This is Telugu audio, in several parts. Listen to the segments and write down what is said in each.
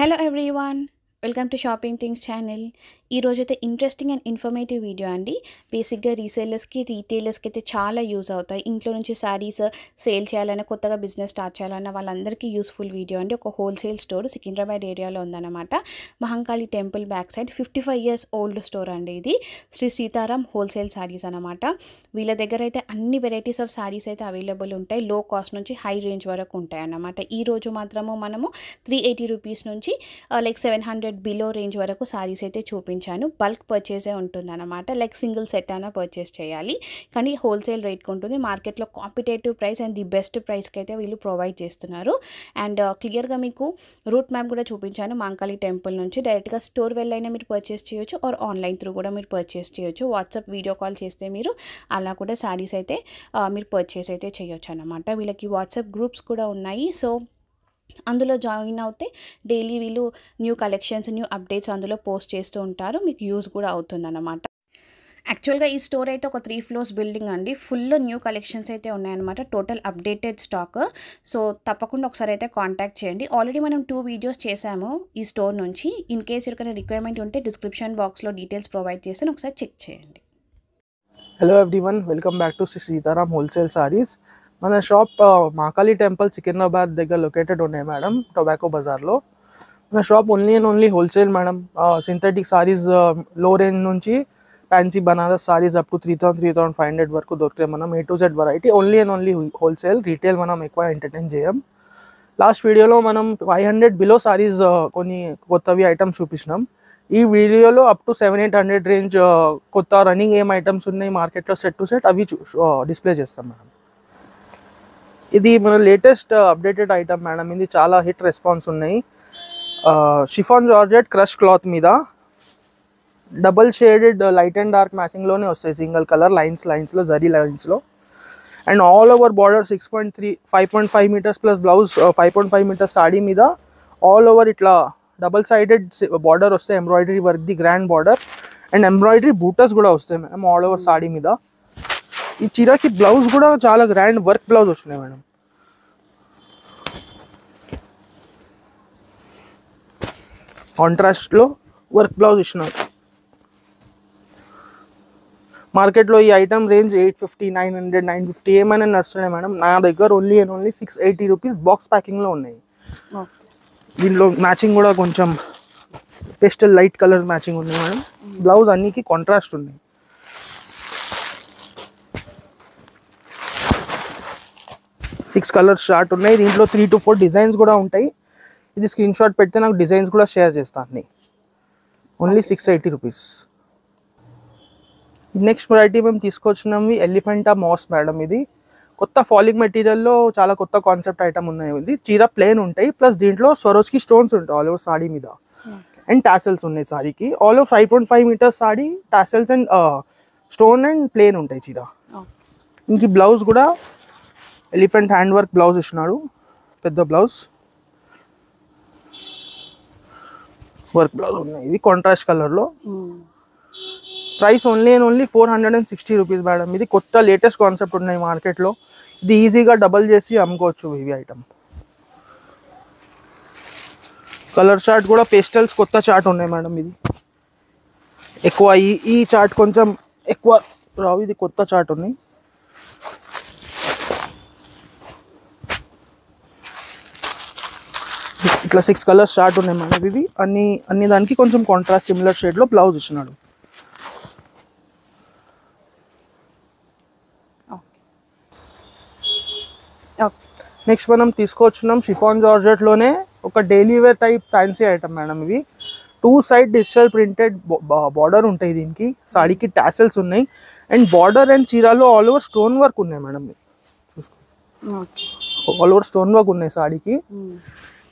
Hello everyone, welcome to shopping things channel. ఈరోజైతే ఇంట్రెస్టింగ్ అండ్ ఇన్ఫర్మేటివ్ వీడియో అండి. బేసిక్గా రీసేలర్స్కి రీటైలర్స్కి అయితే చాలా యూజ్ అవుతాయి. ఇంట్లో నుంచి శారీస్ సేల్ చేయాలన్నా, కొత్తగా బిజినెస్ స్టార్ట్ చేయాలన్నా వాళ్ళందరికీ యూస్ఫుల్ వీడియో అండి. ఒక హోల్సేల్ స్టోర్ సికింద్రాబాద్ ఏరియాలో ఉందన్నమాట. Mahankali temple back side 55 years old store అండి. ఇది శ్రీ సీతారాం హోల్సేల్ శారీస్ అనమాట. వీళ్ళ దగ్గర అయితే అన్ని వెరైటీస్ ఆఫ్ శారీస్ అయితే అవైలబుల్ ఉంటాయి. లో కాస్ట్ నుంచి హై రేంజ్ వరకు ఉంటాయి అన్నమాట. ఈ రోజు మాత్రము మనము 380 రూపీస్ నుంచి లైక్ 700 బిలో రేంజ్ వరకు శారీస్ అయితే చూపించాను. బల్క్ పర్చేసే ఉంటుందన్నమాట. లైక్ సింగిల్ సెట్ అయినా పర్చేస్ చేయాలి, కానీ హోల్సేల్ రేట్కి ఉంటుంది. మార్కెట్లో competitive price and the best ప్రైస్కి అయితే వీళ్ళు ప్రొవైడ్ చేస్తున్నారు. అండ్ క్లియర్గా మీకు రూట్ మ్యాప్ కూడా చూపించాను. మహంకాళి టెంపుల్ నుంచి డైరెక్ట్గా స్టోర్ వెళ్ళైనా మీరు పర్చేస్ చేయొచ్చు, ఆర్ ఆన్లైన్ త్రూ కూడా మీరు పర్చేస్ చేయొచ్చు. వాట్సాప్ వీడియో కాల్ చేస్తే మీరు అలా కూడా శారీస్ అయితే మీరు పర్చేస్ అయితే చేయొచ్చు అన్నమాట. వీళ్ళకి వాట్సాప్ గ్రూప్స్ కూడా ఉన్నాయి. సో అందులో జాయిన్ అవుతే డైలీ వీళ్ళు న్యూ కలెక్షన్స్, న్యూ అప్డేట్స్ అందులో పోస్ట్ చేస్తూ ఉంటారు. మీకు యూజ్ కూడా అవుతుందన్నమాట. యాక్చువల్గా ఈ స్టోర్ అయితే ఒక 3 floors బిల్డింగ్ అండి. ఫుల్ న్యూ కలెక్షన్స్ అయితే ఉన్నాయన్నమాట. Total updated stock. సో తప్పకుండా ఒకసారి అయితే కాంటాక్ట్ చేయండి. ఆల్రెడీ మనం 2 వీడియోస్ చేసాము ఈ స్టోర్ నుంచి. ఇన్ కేస్ ఎవరికైనా రిక్వైర్మెంట్ ఉంటే డిస్క్రిప్షన్ బాక్స్లో డీటెయిల్స్ ప్రొవైడ్ చేసి ఒకసారి చెక్ చేయండి. Hello everyone, welcome back to Shri Sitaram wholesale saris. మన షాప్ మహంకాళి టెంపుల్ సికింద్రాబాద్ దగ్గర లొకేటెడ్ ఉన్నాయి మేడం, టొబాకో బజార్లో. మన shop only and only wholesale madam. Synthetic saris లో రేంజ్ నుంచి fancy Banaras saris up to 3,000-3,500 వరకు దొరుకుతాయి. మనం A to Z variety only and only wholesale. Retail మనం ఎక్కువ ఎంటర్టైన్ చేయం. లాస్ట్ వీడియోలో మనం 500 బిలో సారీస్ కొన్ని కొత్తవి ఐటమ్స్ చూపించినాం. ఈ వీడియోలో అప్ టు 700-800 రేంజ్ కొత్త రన్నింగ్ ఏం ఐటమ్స్ ఉన్నాయి మార్కెట్లో సెట్ టు సెట్ అవి డిస్ప్లే చేస్తాం మేడం. ఇది మన లేటెస్ట్ అప్డేటెడ్ ఐటమ్ మేడం. ఇది చాలా హిట్ రెస్పాన్స్ ఉన్నాయి. షిఫాన్ జార్జెట్ క్రష్ క్లాత్ మీద double shaded light and dark మ్యాచింగ్లోనే వస్తాయి. సింగిల్ కలర్ లైన్స్లో జరీ లైన్స్లో. And all over border 5.5 metres plus blouse 5.5 metres sari మీద ఆల్ ఓవర్ ఇట్లా డబల్ సైడెడ్ బార్డర్ వస్తాయి. Embroidery work the grand border and embroidery బూటర్స్ కూడా వస్తాయి మేడం ఆల్ ఓవర్ సాడీ మీద. ఈ చీరకి బ్లౌజ్ కూడా చాలా గ్రాండ్ వర్క్ బ్లౌజ్ వచ్చినాయి మేడం. కాంట్రాస్ట్లో వర్క్ బ్లౌజ్ ఇచ్చినారు. మార్కెట్లో ఈ ఐటమ్ రేంజ్ 850, 900, 950 ఏమైనా నడుస్తున్నాయి మేడం. నా దగ్గర only and only 680 rupees box ప్యాకింగ్లో ఉన్నాయి. దీంట్లో మ్యాచింగ్ కూడా కొంచెం పెస్టల్ లైట్ కలర్ మ్యాచింగ్ ఉంది మేడం. బ్లౌజ్ అన్నికి కాంట్రాస్ట్ ఉన్నాయి. సిక్స్ కలర్స్ షార్ట్ ఉన్నాయి. దీంట్లో 3 to 4 డిజైన్స్ కూడా ఉంటాయి. ఇది స్క్రీన్ షాట్ పెడితే నాకు డిజైన్స్ కూడా షేర్ చేస్తాను అన్ని. Only 680 rupees. నెక్స్ట్ వెరైటీ మేము తీసుకొచ్చినవి ఎలిఫెంటా మాస్ మేడం. ఇది కొత్త ఫాలింగ్ మెటీరియల్లో చాలా కొత్త కాన్సెప్ట్ ఐటమ్ ఉన్నాయి. ఇది చీర ప్లేన్ ఉంటాయి, ప్లస్ దీంట్లో స్వరోజ్కి స్టోన్స్ ఉంటాయి ఆల్ ఓవర్ సాడీ మీద. అండ్ టాసెల్స్ ఉన్నాయి సారీకి. All over 5.5 metres sari, tassels and stone and plain ఉంటాయి చీర. ఇంక బ్లౌజ్ కూడా ఎలిఫెంట్ హ్యాండ్ వర్క్ బ్లౌజ్ ఇచ్చినాడు. పెద్ద బ్లౌజ్ వర్క్ బ్లౌజ్ ఉన్నాయి. ఇది కాంట్రాస్ట్ కలర్లో. Price only and only 460 rupees madam. ఇది కొత్త లేటెస్ట్ కాన్సెప్ట్ ఉన్నాయి మార్కెట్లో. ఇది ఈజీగా డబల్ చేసి అమ్ముకోవచ్చు ఇవి ఐటమ్. కలర్ చార్ట్ కూడా పేస్టల్స్ కొత్త చార్ట్ ఉన్నాయి మేడం. ఇది ఎక్కువ ఈ చార్ట్ కొంచెం ఎక్కువ రావు. ఇది కొత్త చార్ట్ ఉన్నాయి. ఇట్లా 6 కలర్స్ చార్ట్ ఉన్నాయి మేడం. ఇవి అన్ని దానికి కొంచెం కాంట్రాస్ట్ సిమిలర్ షేడ్లో బ్లౌజ్ ఇచ్చినాడు. నెక్స్ట్ మనం తీసుకొచ్చున్నాం షిఫాన్ జార్జెట్లోనే ఒక daily wear type fancy item madam. ఇవి 2 సైడ్ డిజిటల్ ప్రింటెడ్ బార్డర్ ఉంటాయి. దీనికి సాడీకి టాసెల్స్ ఉన్నాయి. అండ్ బార్డర్ అండ్ చీరాలో ఆల్ ఓవర్ స్టోన్ వర్క్ ఉన్నాయి మేడం. చూసుకో, ఆల్ ఓవర్ స్టోన్ వర్క్ ఉన్నాయి సాడీకి.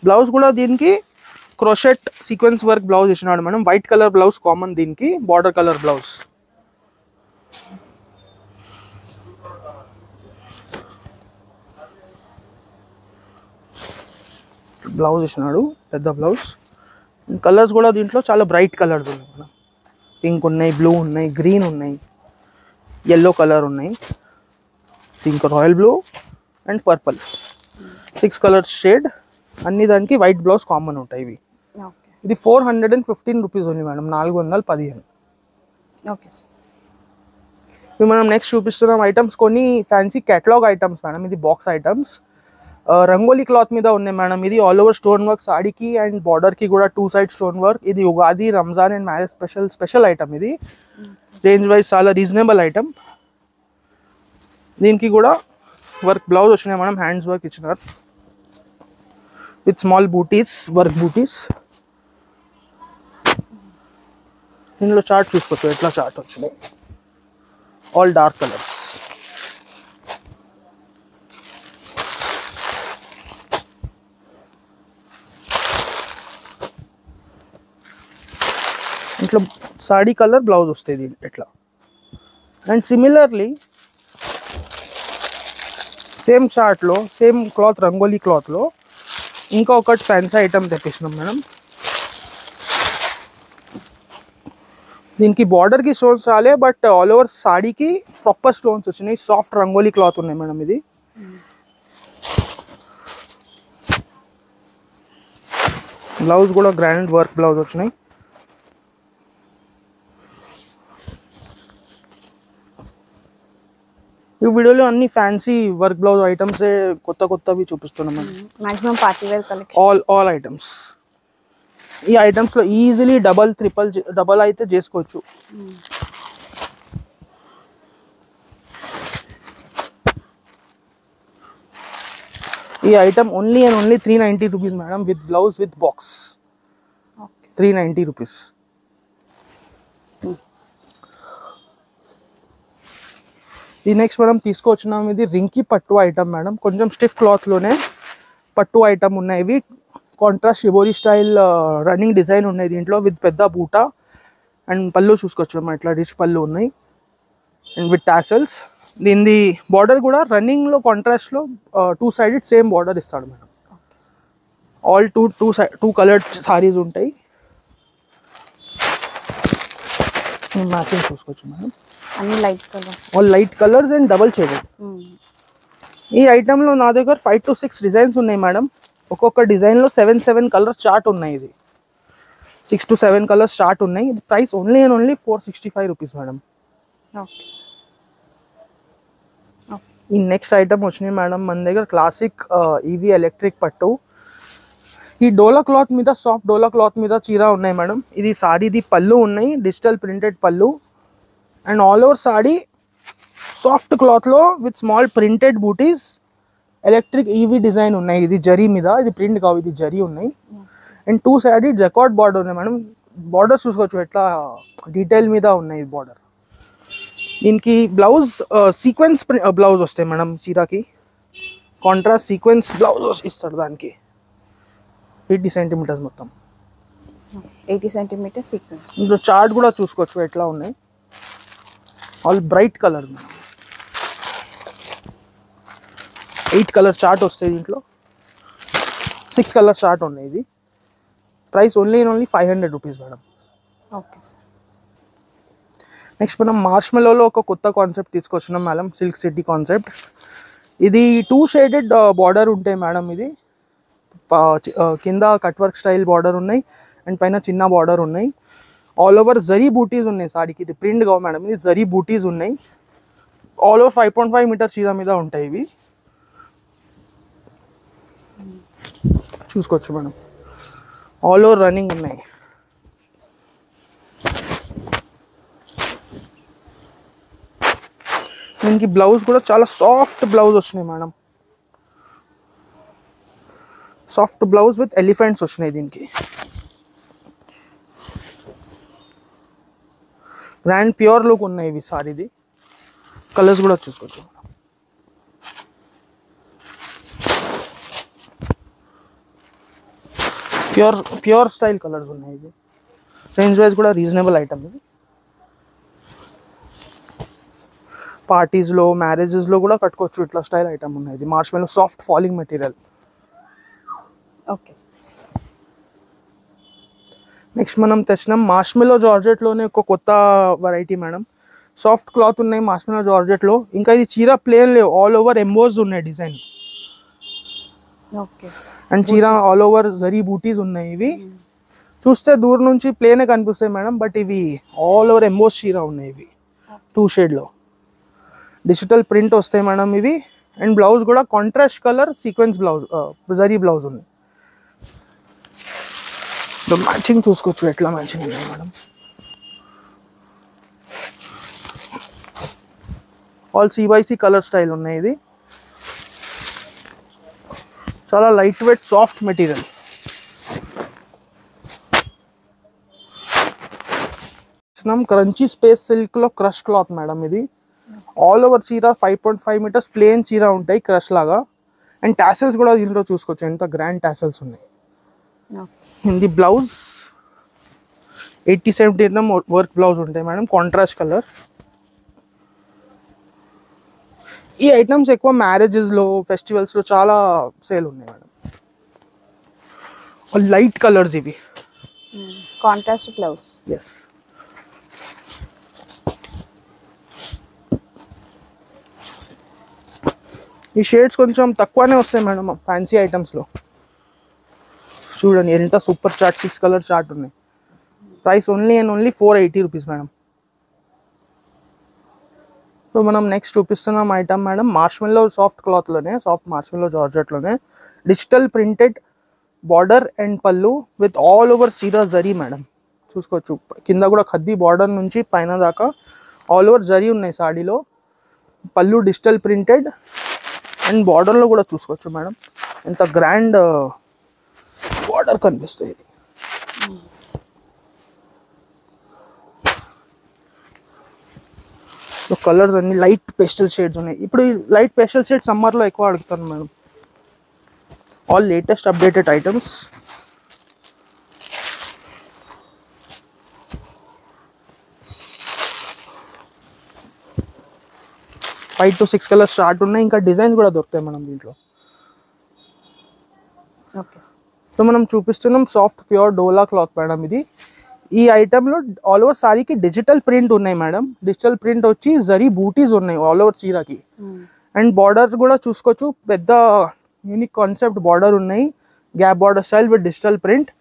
బ్లౌజ్ కూడా దీనికి క్రోషెట్ సీక్వెన్స్ వర్క్ బ్లౌజ్ ఇచ్చినాడు madam. White colour blouse common దీనికి, బార్డర్ కలర్ బ్లౌజ్. బ్లౌజ్ ఇచ్చినాడు, పెద్ద బ్లౌజ్. కలర్స్ కూడా దీంట్లో చాలా బ్రైట్ కలర్స్ ఉన్నాయి మేడం. పింక్ ఉన్నాయి, బ్లూ ఉన్నాయి, గ్రీన్ ఉన్నాయి, ఎల్లో కలర్ ఉన్నాయి, pink, royal blue and purple. 6 colours shade. అన్ని దానికి వైట్ బ్లౌజ్ కామన్ ఉంటాయి. ఇవి ఓకే. ఇది 415 rupees only madam, 415. Okay sir. ఇప్పుడు మనం నెక్స్ట్ చూపిస్తున్నాం ఐటమ్స్ కొన్ని ఫ్యాన్సీ కేటలాగ్ ఐటమ్స్ మేడం. ఇది బాక్స్ ఐటమ్స్ రంగోలీ క్లాత్ మీద ఉన్నాయి మేడం. ఇది ఆల్ ఓవర్ స్టోన్ వర్క్ సాడీకి అండ్ బార్డర్కి కూడా 2 సైడ్ స్టోన్ వర్క్. ఇది Ugadi, Ramzan and marriage special item. ఇది రేంజ్ వైజ్ చాలా రీజనబుల్ ఐటమ్. దీనికి కూడా వర్క్ బ్లౌజ్ వచ్చినాయి మేడం, హ్యాండ్స్ వర్క్ ఇచ్చినారు with small booties, work booties. దీనిలో చార్ట్ చూసుకోవచ్చు ఎట్లా చార్ట్ వచ్చినాయి, ఆల్ డార్క్ కలర్స్. ఇంట్లో సాడీ కలర్ బ్లౌజ్ వస్తుంది ఎట్లా. అండ్ సిమిలర్లీ సేమ్ చార్ట్లో సేమ్ క్లాత్ రంగోలీ క్లాత్లో ఇంకొకటి ఫ్యాన్సీ ఐటమ్ తెప్పించినాం మేడం. దీనికి బార్డర్కి స్టోన్స్ రాలే, బట్ ఆల్ ఓవర్ సాడీకి ప్రాపర్ స్టోన్స్ వచ్చినాయి. సాఫ్ట్ రంగోలీ క్లాత్ ఉన్నాయి మేడం. ఇది బ్లౌజ్ కూడా గ్రాండ్ వర్క్ బ్లౌజ్ వచ్చినాయి. ఈ వీడియోలో అన్ని ఫ్యాన్సీ వర్క్ బ్లౌజ్ ఐటమ్స్ కొత్తవి చూపిస్తున్నాం madam. Maximum party wear collection, all items. ఈ ఐటమ్స్లో ఈజీలీ డబల్ అయితే చేసుకోవచ్చు. ఈ item only 390 rupees madam, with blouse with box. 390 rupees. ఈ నెక్స్ట్ మనం తీసుకొచ్చినాం ఇది రింకీ పట్టు ఐటమ్ మేడం. కొంచెం స్టిఫ్ క్లాత్లోనే పట్టు ఐటమ్ ఉన్నాయి. ఇవి contrast shibori style running design ఉన్నాయి దీంట్లో, విత్ పెద్ద బూటా అండ్ పళ్ళు చూసుకోవచ్చు ఇట్లా రిచ్ పళ్ళు ఉన్నాయి అండ్ విత్ టాసల్స్. దీని బార్డర్ కూడా రన్నింగ్లో కాంట్రాస్ట్లో 2 సైడెడ్ సేమ్ బార్డర్ ఇస్తాడు madam. All two coloured saris ఉంటాయి. మ్యాచింగ్ చూసుకోవచ్చు మేడం, అన్ని light colours, all light colours and double shaded. ఈ ఐటెంలో నా దగ్గర 5 to 6 డిజైన్స్ ఉన్నాయి మేడం. ఒక్కొక్క డిజైన్లో 7 కలర్ చార్ట్ ఉన్నాయి. ఇది 6 to 7 కలర్స్ చార్ట్ ఉన్నాయి. ఇది price only 465 rupees madam. Okay. ఈ నెక్స్ట్ ఐటమ్ వచ్చినాయి మేడం మన దగ్గర క్లాసిక్ ఈవీ ఎలక్ట్రిక్ పట్టు. ఈ డోలా క్లాత్ మీద, సాఫ్ట్ డోలా క్లాత్ మీద చీర ఉన్నాయి మేడం. ఇది సారీది పళ్ళు ఉన్నాయి, డిజిటల్ ప్రింటెడ్ పళ్ళు and all over sari soft క్లాత్లో with small printed booties, electric EV design ఉన్నాయి. ఇది జరీ మీద, ఇది ప్రింట్ కావు, ఇది జరీ ఉన్నాయి. అండ్ 2 సైడ్ జకార్డ్ బార్డర్ ఉన్నాయి మేడం. బార్డర్ చూసుకోవచ్చు ఎట్లా డీటెయిల్ మీద ఉన్నాయి బార్డర్. దీనికి బ్లౌజ్ సీక్వెన్స్ బ్లౌజ్ వస్తాయి మేడం. చీరకి కాంట్రాస్ట్ సీక్వెన్స్ బ్లౌజ్ ఇస్తాడు. దానికి 80 సెంటీమీటర్స్ మొత్తం, 80 సెంటీమీటర్ సీక్వెన్స్. ఇందులో చార్ట్ కూడా చూసుకోవచ్చు ఎట్లా ఉన్నాయి. All bright colour madam. 8 colour chart వస్తాయి దీంట్లో, 6 కలర్ చార్ట్ ఉన్నాయి. ఇది price only 500 rupees madam. Okay sir. Next మనం మార్ష్మెలోలో ఒక కొత్త కాన్సెప్ట్ తీసుకొచ్చినాం మేడం, సిల్క్ సిటీ కాన్సెప్ట్. ఇది 2 షేడెడ్ బార్డర్ ఉంటాయి మేడం. ఇది కింద కట్ వర్క్ స్టైల్ బార్డర్ ఉన్నాయి అండ్ పైన చిన్న బార్డర్ ఉన్నాయి. ఆల్ ఓవర్ జరీ బూటీస్ ఉన్నాయి సారీకి. ఇది ప్రింట్ కావు మేడం, ఇది జరీ బూటీస్ ఉన్నాయి. ఆల్ ఓవర్ 5.5 మీటర్ చీర మీద ఉంటాయి ఇవి. చూసుకోవచ్చు మేడం, ఆల్ ఓవర్ రన్నింగ్ ఉన్నాయి. దీనికి బ్లౌజ్ కూడా చాలా సాఫ్ట్ బ్లౌజ్ వచ్చినాయి madam. Soft blouse with elephants వచ్చినాయి దీనికి. బ్రాండ్ ప్యూర్ లుక్ ఉన్నాయి ఇవి సారీది. కలర్స్ కూడా చూసుకోవచ్చు. ప్యూర్ స్టైల్ కలర్స్ ఉన్నాయి. ఇది రేంజ్ వైజ్ కూడా రీజనబుల్ ఐటమ్. ఇది పార్టీస్లో, మ్యారేజెస్లో కూడా కట్టుకోవచ్చు. ఇట్లా స్టైల్ ఐటమ్ ఉన్నాయి. ఇది marshmallow soft falling material. Okay. Next మనం తెచ్చినాం మార్ష్మెలో జార్జెట్లోనే ఒక కొత్త వెరైటీ మేడం. సాఫ్ట్ క్లాత్ ఉన్నాయి మార్ష్మెలో జార్జెట్లో. ఇంకా ఇది చీర ప్లేన్ లేవు, ఆల్ ఓవర్ ఎంబోస్ ఉన్నాయి డిజైన్. ఓకే. అండ్ చీర ఆల్ ఓవర్ జరీ బూటీస్ ఉన్నాయి. ఇవి చూస్తే దూరం నుంచి ప్లేనే కనిపిస్తాయి మేడం, బట్ ఇవి ఆల్ ఓవర్ ఎంబోస్ చీర ఉన్నాయి. ఇవి 2 షేడ్లో డిజిటల్ ప్రింట్ వస్తాయి మేడం ఇవి. అండ్ బ్లౌజ్ కూడా contrast colour sequence blouse, zari blouse ఉంది. మ్యాచింగ్ చూసుకోవచ్చు ఎట్లా మ్యాచింగ్ ఉన్నాయి madam. All CYC colour style ఉన్నాయి. ఇది చాలా light weight soft material. Crunchy space silk లో క్రష్ క్లాత్ మేడం. ఇది ఆల్ ఓవర్ చీర 5.5 మీటర్స్ ప్లేన్ చీర ఉంటాయి క్రష్ లాగా. అండ్ టాసెల్స్ కూడా దీంట్లో చూసుకోవచ్చు, ఎంత గ్రాండ్ టాసెల్స్ ఉన్నాయి. ఇది బ్లౌజ్ 80-70 వర్క్ బ్లౌజ్ ఉంటాయి మేడం, కాంట్రాస్ట్ కలర్. ఈ ఐటమ్స్ ఎక్కువ మ్యారేజెస్లో ఫెస్టివల్స్లో చాలా సేల్ ఉన్నాయి మేడం. లైట్ కలర్స్ ఇవి, కాంట్రాస్ట్ బ్లౌజ్. ఎస్. ఈ షేడ్స్ కొంచెం తక్కువనే వస్తాయి మేడం ఫ్యాన్సీ ఐటమ్స్లో. చూడండి ఎంత సూపర్ చార్ట్, 6 కలర్ చార్ట్ ఉన్నాయి. Price only and only 480 rupees madam. So మనం నెక్స్ట్ చూపిస్తున్నాం ఐటమ్ మేడం, మార్ష్మెల్లో సాఫ్ట్ క్లాత్లోనే, సాఫ్ట్ మార్ష్మెల్లో జార్జెట్లోనే డిజిటల్ ప్రింటెడ్ బార్డర్ అండ్ పళ్ళు విత్ ఆల్ ఓవర్ చీర జరీ మేడం. చూసుకోవచ్చు కింద కూడా ఖద్దీ బార్డర్ నుంచి పైన దాకా ఆల్ ఓవర్ జరీ ఉన్నాయి సాడీలో. పళ్ళు డిజిటల్ ప్రింటెడ్ అండ్ బార్డర్లో కూడా చూసుకోవచ్చు మేడం ఎంత గ్రాండ్ బార్డర్ కనిపిస్తుంది. ఇది కలర్స్ అన్ని లైట్ పేస్టల్ షేడ్స్ ఉన్నాయి. ఇప్పుడు ఈ లైట్ పేస్టల్ షేడ్ సమ్మర్లో ఎక్కువ అడుగుతాను madam. All latest updated items. Five to 6 colours start ఉన్నాయి. ఇంకా డిజైన్స్ కూడా దొరుకుతాయి మనం దీంట్లో. ఓకే. సో మనం చూపిస్తున్నాం సాఫ్ట్ ప్యూర్ డోలా క్లాత్ మేడం. ఇది ఈ ఐటెంలో ఆల్ ఓవర్ సారీకి డిజిటల్ ప్రింట్ ఉన్నాయి మేడం. డిజిటల్ ప్రింట్ వచ్చి జరీ బూటీస్ ఉన్నాయి ఆల్ ఓవర్ చీరకి. అండ్ బార్డర్ కూడా చూసుకోవచ్చు, పెద్ద యూనిక్ కాన్సెప్ట్ బార్డర్ ఉన్నాయి, gap border style with digital print.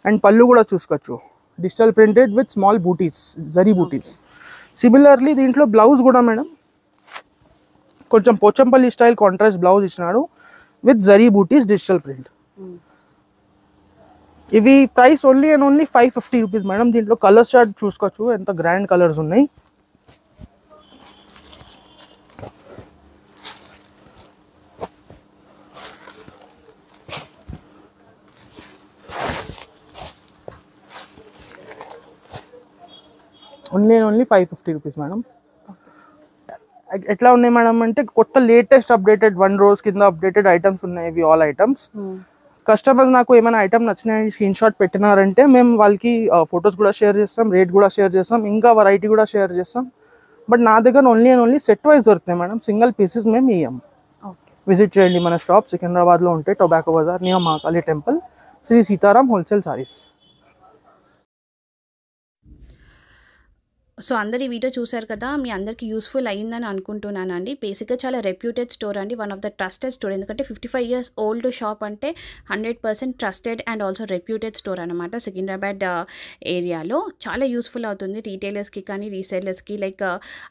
And పళ్ళు కూడా చూసుకోవచ్చు డిజిటల్ ప్రింటెడ్ విత్ స్మాల్ బూటీస్, జరీ బూటీస్. సిమిలర్లీ దీంట్లో బ్లౌజ్ కూడా మేడం కొంచెం పోచంపల్లి స్టైల్ కాంట్రాస్ట్ బ్లౌజ్ ఇచ్చినాడు విత్ జరీ బూటీస్, డిజిటల్ ప్రింట్. ఇవి price only and only 550 rupees madam. దీంట్లో కలర్ చార్ట్ చూసుకోవచ్చు ఎంత గ్రాండ్ కలర్స్ ఉన్నాయి. Only and only 550 rupees madam. ఎట్లా ఉన్నాయి మేడం అంటే కొత్త లేటెస్ట్ అప్డేటెడ్ 1 రోజు కింద అప్డేటెడ్ ఐటమ్స్ ఉన్నాయి. ఇవి ఆల్ ఐటమ్స్. కస్టమర్స్ నాకు ఏమైనా ఐటమ్ నచ్చినాయని స్క్రీన్ షాట్ పెట్టినారంటే మేము వాళ్ళకి ఫొటోస్ కూడా షేర్ చేస్తాం, రేట్ కూడా షేర్ చేస్తాం, ఇంకా వెరైటీ కూడా షేర్ చేస్తాం. బట్ నా దగ్గర only and only set wise దొరుకుతాయి మేడం, సింగిల్ పీసెస్ మేము ఇయ్యం. విజిట్ చేయండి మన షాప్ సికింద్రాబాద్లో ఉంటే tobacco bazaar near Mahakali temple, Shri Sitaram wholesale saris. So అందరు ఈ వీడియో చూసారు కదా, మీ అందరికీ యూస్ఫుల్ అయ్యిందని అనుకుంటున్నాను అండి. బేసిక్గా చాలా రెప్యూటెడ్ స్టోర్ అండి, one of the trusted store. ఎందుకంటే 55 years ఓల్డ్ షాప్ అంటే 100% trusted and also reputed store అనమాట. సికింద్రాబాద్ ఏరియాలో చాలా యూస్ఫుల్ అవుతుంది రీటైలర్స్కి కానీ రీసేలర్స్కి. లైక్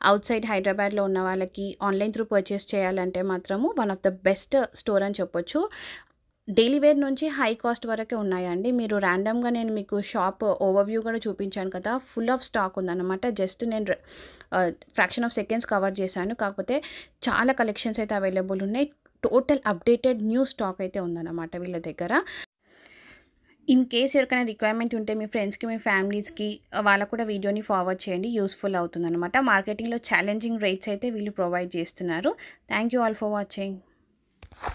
అవుట్ సైడ్ హైదరాబాద్లో ఉన్న వాళ్ళకి ఆన్లైన్ త్రూ పర్చేస్ చేయాలంటే మాత్రము one of the best store అని చెప్పొచ్చు. డైలీ వేర్ నుంచి హై కాస్ట్ వరకే ఉన్నాయండి. మీరు ర్యాండమ్గా నేను మీకు షాప్ ఓవర్వ్యూ కూడా చూపించాను కదా, ఫుల్ ఆఫ్ స్టాక్ ఉందన్నమాట. జస్ట్ నేను ఫ్రాక్షన్ ఆఫ్ సెకండ్స్ కవర్ చేశాను, కాకపోతే చాలా కలెక్షన్స్ అయితే అవైలబుల్ ఉన్నాయి. టోటల్ అప్డేటెడ్ న్యూ స్టాక్ అయితే ఉందన్నమాట వీళ్ళ దగ్గర. ఇన్ కేస్ ఎవరికైనా రిక్వైర్మెంట్ ఉంటే మీ ఫ్రెండ్స్కి, మీ ఫ్యామిలీస్కి వాళ్ళకు కూడా వీడియోని ఫార్వర్డ్ చేయండి, యూస్ఫుల్ అవుతుందన్నమాట. మార్కెటింగ్లో ఛాలెంజింగ్ రేట్స్ అయితే వీళ్ళు ప్రొవైడ్ చేస్తున్నారు. Thank you all for watching.